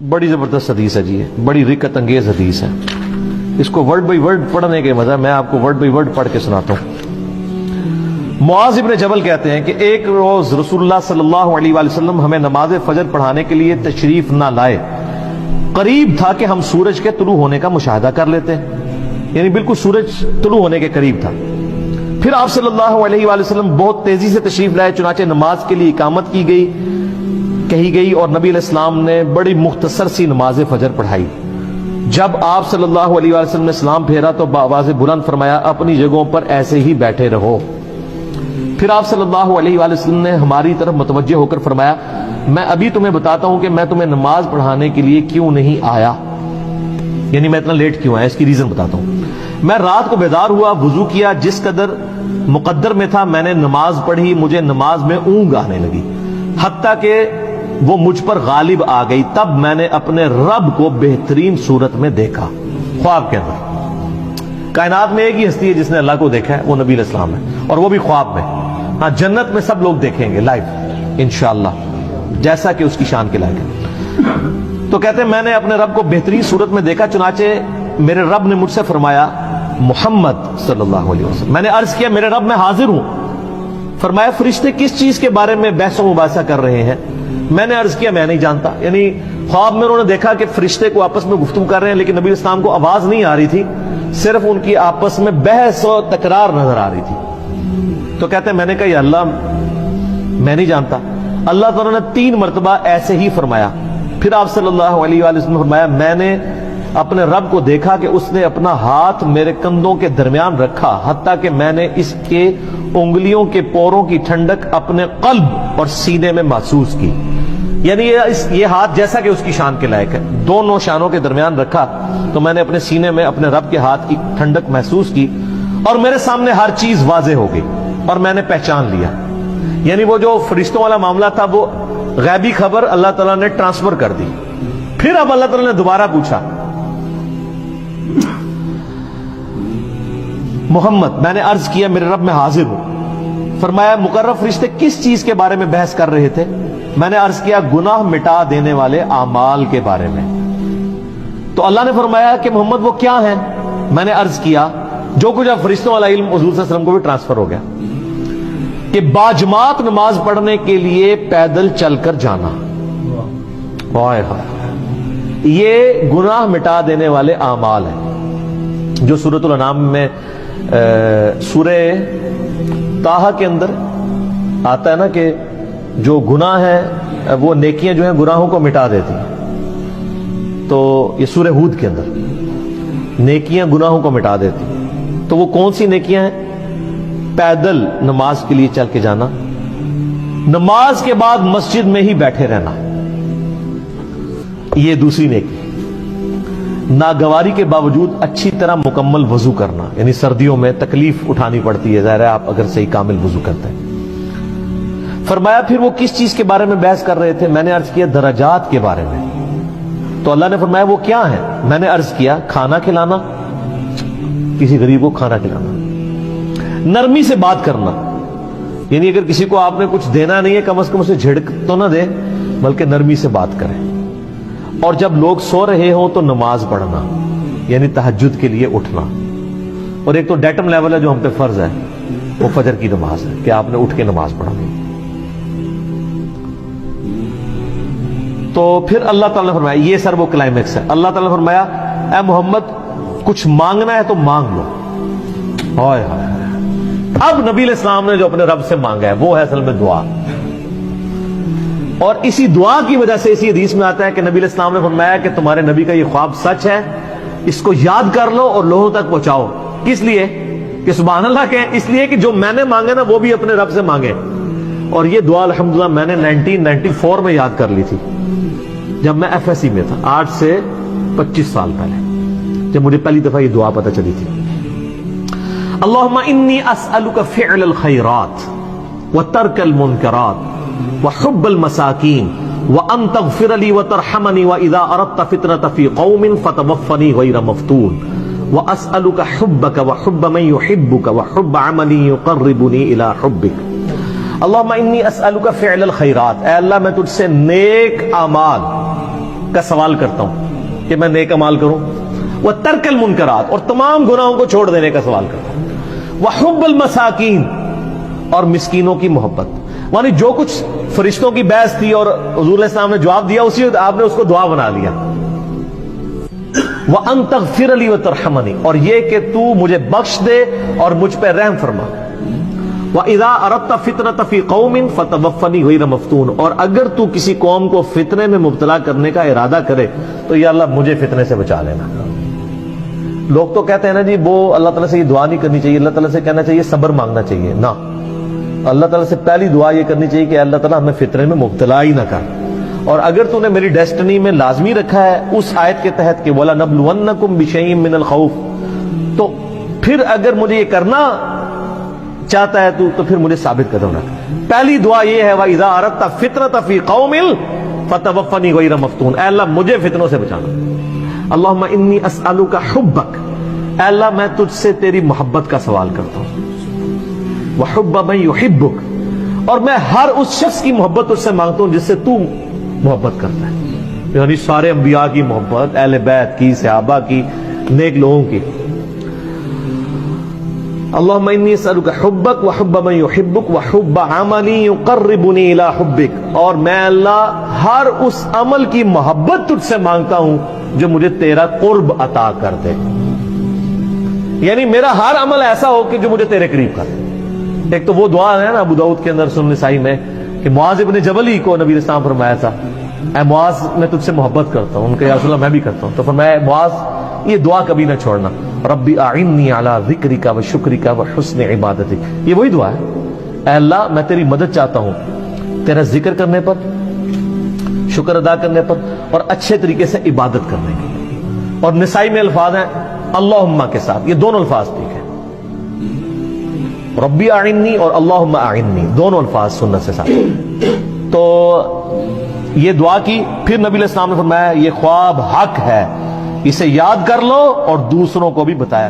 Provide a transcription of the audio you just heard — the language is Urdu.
بڑی زبردست حدیث ہے جی، بڑی رکت انگیز حدیث ہے. اس کو ورڈ بائی ورڈ پڑھنے کے مزہ میں آپ کو ورڈ بائی ورڈ پڑھ کے سناتا ہوں. معاذ ابن جبل کہتے ہیں کہ ایک روز رسول اللہ صلی اللہ علیہ وآلہ وسلم ہمیں نماز فجر پڑھانے کے لیے تشریف نہ لائے. قریب تھا کہ ہم سورج کے طلوع ہونے کا مشاہدہ کر لیتے، یعنی بالکل سورج طلوع ہونے کے قریب تھا. پھر آپ صلی اللہ علیہ وآلہ وسلم بہت تیزی سے تشریف لائے، چنانچہ نماز کے لیے اقامت کہی گئی اور نبی علیہ السلام نے بڑی مختصر سی نماز فجر پڑھائی. جب آپ صلی اللہ علیہ وآلہ وسلم نے سلام پھیرا تو بآواز بلند فرمایا اپنی جگہوں پر ایسے ہی بیٹھے رہو. پھر آپ صلی اللہ علیہ وآلہ وسلم نے ہماری طرف متوجہ ہو کر فرمایا میں ابھی تمہیں بتاتا ہوں کہ میں تمہیں نماز پڑھانے کے لیے کیوں نہیں آیا، یعنی میں اتنا لیٹ کیوں آیا، اس کی ریزن بتاتا ہوں. میں رات کو بیدار ہوا، وضو کیا، جس قدر مقدر میں تھا میں نے نماز پڑھی. مجھے نماز میں اونگ آنے لگی حتیٰ کہ وہ مجھ پر غالب آ گئی. تب میں نے اپنے رب کو بہترین صورت میں دیکھا خواب کے اندر. کائنات میں ایک ہی ہستی ہے جس نے اللہ کو دیکھا ہے، وہ نبی علیہ السلام ہے، اور وہ بھی خواب میں. ہاں جنت میں سب لوگ دیکھیں گے لائیو انشاءاللہ جیسا کہ اس کی شان کے لائق ہے. تو کہتے ہیں میں نے اپنے رب کو بہترین صورت میں دیکھا، چنانچہ میرے رب نے مجھ سے فرمایا محمد صلی اللہ علیہ وسلم. میں نے عرض کیا میرے رب میں حاضر ہوں. فرمایا فرشتے کس چیز کے بارے میں بحث و مباحثہ کر رہے ہیں؟ میں نے عرض کیا میں نہیں جانتا. یعنی خواب میں انہوں نے دیکھا کہ فرشتے کو آپس میں گفتگو کر رہے ہیں، لیکن نبی علیہ السلام کو آواز نہیں آ رہی تھی، صرف ان کی آپس میں بحث و تکرار نظر آ رہی تھی. تو کہتے ہیں میں نے کہا یا اللہ میں نہیں جانتا. اللہ تعالیٰ نے 3 مرتبہ ایسے ہی فرمایا. پھر آپ صلی اللہ علیہ وآلہ وسلم نے فرمایا میں نے اپنے رب کو دیکھا کہ اس نے اپنا ہاتھ میرے کندھوں کے درمیان رکھا حتیٰ کہ میں نے اس کے انگلیوں کے پوروں کی ٹھنڈک اپنے قلب اور سینے میں محسوس کی. یعنی یہ ہاتھ جیسا کہ اس کی شان کے لائق ہے، دونوں شانوں کے درمیان رکھا تو میں نے اپنے سینے میں اپنے رب کے ہاتھ کی ٹھنڈک محسوس کی اور میرے سامنے ہر چیز واضح ہو گئی اور میں نے پہچان لیا. یعنی وہ جو فرشتوں والا معاملہ تھا وہ غیبی خبر اللہ تعالیٰ نے ٹرانسفر کر دی. پھر اب اللہ تعالیٰ نے دوبارہ پوچھا محمد، میں نے عرض کیا میرے رب میں حاضر ہوں. فرمایا مقرب فرشتے کس چیز کے بارے میں بحث کر رہے تھے؟ میں نے عرض کیا گناہ مٹا دینے والے اعمال کے بارے میں. تو اللہ نے فرمایا کہ محمد وہ کیا ہیں؟ میں نے عرض کیا جو کچھ اب فرشتوں والا علم حضور صلی اللہ علیہ وسلم کو بھی ٹرانسفر ہو گیا کہ باجماعت نماز پڑھنے کے لیے پیدل چل کر جانا. یہ گناہ مٹا دینے والے اعمال ہیں جو سورۃ الانعام میں سورہ طٰہٰ کے اندر آتا ہے نا کہ جو گناہ ہے وہ نیکیاں جو ہیں گناہوں کو مٹا دیتی ہیں. تو یہ سورہ ہود کے اندر نیکیاں گناہوں کو مٹا دیتی. تو وہ کون سی نیکیاں ہیں؟ پیدل نماز کے لیے چل کے جانا، نماز کے بعد مسجد میں ہی بیٹھے رہنا، یہ دوسری نیکی. ناگواری کے باوجود اچھی طرح مکمل وضو کرنا، یعنی سردیوں میں تکلیف اٹھانی پڑتی ہے، ظاہر ہے آپ اگر صحیح کامل وضو کرتے ہیں. فرمایا پھر وہ کس چیز کے بارے میں بحث کر رہے تھے؟ میں نے عرض کیا درجات کے بارے میں. تو اللہ نے فرمایا وہ کیا ہے؟ میں نے عرض کیا کھانا کھلانا، کسی غریب کو کھانا کھلانا، نرمی سے بات کرنا، یعنی اگر کسی کو آپ نے کچھ دینا نہیں ہے کم از کم اسے جھڑک تو نہ دے بلکہ نرمی سے بات کریں. اور جب لوگ سو رہے ہوں تو نماز پڑھنا، یعنی تہجد کے لیے اٹھنا. اور ایک تو ڈیٹم لیول ہے جو ہم پہ فرض ہے وہ فجر کی نماز ہے کہ آپ نے اٹھ کے نماز پڑھانی. تو پھر اللہ تعالیٰ نے فرمایا یہ سر وہ کلائمیکس ہے. اللہ تعالیٰ نے فرمایا اے محمد کچھ مانگنا ہے تو مانگ لو. اب نبی علیہ السلام نے جو اپنے رب سے مانگا ہے وہ ہے اصل میں دعا. اور اسی دعا کی وجہ سے اسی حدیث میں آتا ہے کہ نبی علیہ السلام نے فرمایا کہ تمہارے نبی کا یہ خواب سچ ہے، اس کو یاد کر لو اور لوگوں تک پہنچاؤ. کس لیے؟ کہ سبحان اللہ کہیں، اس لیے کہ جو میں نے مانگے نا وہ بھی اپنے رب سے مانگے. اور یہ دعا الحمدللہ میں نے 1994 میں یاد کر لی تھی جب میں ایف ایس سی میں تھا، 8 سے 25 سال پہلے جب مجھے پہلی دفعہ یہ دعا پتہ چلی تھی. اللہم انی اسألک فعل الخیرات وترک المنکرات وحب المساکین وان تغفر لی وترحمنی واذا اردت فتنة فی قوم فتوفنی غیر مفتون واسألک حبک وحب من یحبک وحب عملی یقربنی الی حبک. اللہم انی اسألک فعل الخیرات، اے اللہ میں تجھ سے نیک اعمال کا سوال کرتا ہوں کہ میں نیک عمال کروں، وہ ترک المنکرات اور تمام گناہوں کو چھوڑ دینے کا سوال کرتا ہوں، وحب المساکین اور مسکینوں کی محبت، یعنی جو کچھ فرشتوں کی بحث تھی اور حضور علیہ السلام نے جواب دیا اسی وقت آپ نے اس کو دعا بنا لیا، وَأَن تَغْفِرَ لِي وَتَرْحَمَنِي، اور یہ کہ تو مجھے بخش دے اور مجھ پہ رحم فرما، وَإِذَا أَرَدْتَ فِتْنَةَ فِي قَوْمٍ فَتَوَفَّنِي غَيْرَ مَفْتُونٍ، اور اگر تو کسی قوم کو فتنے میں مبتلا کرنے کا ارادہ کرے تو یا اللہ مجھے فتنے سے بچا لینا۔ لوگ تو کہتے ہیں نا جی وہ اللہ تعالیٰ سے یہ دعا نہیں کرنی چاہیے، اللہ تعالیٰ سے کہنا چاہیے صبر مانگنا چاہیے، نہ، اللہ تعالیٰ سے پہلی دعا یہ کرنی چاہیے کہ اللہ تعالیٰ ہمیں فتنے میں مبتلا ہی نہ کر، اور اگر تو نے میری ڈیسٹنی میں لازمی رکھا ہے اس آیت کے تحت کہ وَلَنَبْلُوَنَّكُمْ بِشَيْءٍ مِّنَ الْخَوْفِ، تو پھر اگر مجھے یہ کرنا چاہتا ہے تو پھر مجھے ثابت قدم رکھ۔ پہلی دعا یہ ہے وَإِذَا أَرَدْتَ فِتْنَةَ فِي قَوْمٍ فَتَوَفَّنِي غَيْرَ مَفْتُونٍ، اے اللہ مجھے فتنوں سے بچانا۔ اللہم انی اسألک حبک، اے اللہ میں تجھ سے تیری محبت کا سوال کرتا ہوں، وحب من یحبک، اور میں ہر اس شخص کی محبت تجھ سے مانگتا ہوں جس سے تو محبت کرتا ہے، یعنی سارے انبیاء کی محبت، اہل بیت کی، صحابہ کی، نیک لوگوں کی۔ اللہم انی اسألک حبک وحب من یحبک وحب عمل یقربنی الی حبک، اور میں اللہ ہر اس عمل کی محبت تجھ سے مانگتا ہوں جو مجھے تیرا قرب عطا کر دے، یعنی میرا ہر عمل ایسا ہو کہ جو مجھے تیرے قریب کر دے۔ ایک تو وہ دعا ہے نا ابو داؤد کے اندر، سنن نسائی میں، کہ معاذ ابن جبل ہی کو نبی علیہ السلام فرمایا تھا اے معاذ میں تجھ سے محبت کرتا ہوں، ان کے یا رسول اللہ میں بھی کرتا ہوں، تو فرمایا معاذ یہ دعا کبھی نہ چھوڑنا، ربی اعنی علی ذکرک و شکرک و حسن عبادتک، یہ وہی دعا ہے، اے اللہ میں تیری مدد چاہتا ہوں تیرا ذکر کرنے پر، شکر ادا کرنے پر، اور اچھے طریقے سے عبادت کرنے کی۔ اور نسائی میں الفاظ ہیں اللہم کے ساتھ، یہ دونوں الفاظ ٹھیک ہے، ربی اعنی اور اللہم اعنی دونوں الفاظ سنت سے ساتھ۔ تو یہ دعا کی، پھر نبی علیہ السلام نے فرمایا یہ خواب حق ہے، اسے یاد کر لو اور دوسروں کو بھی بتایا۔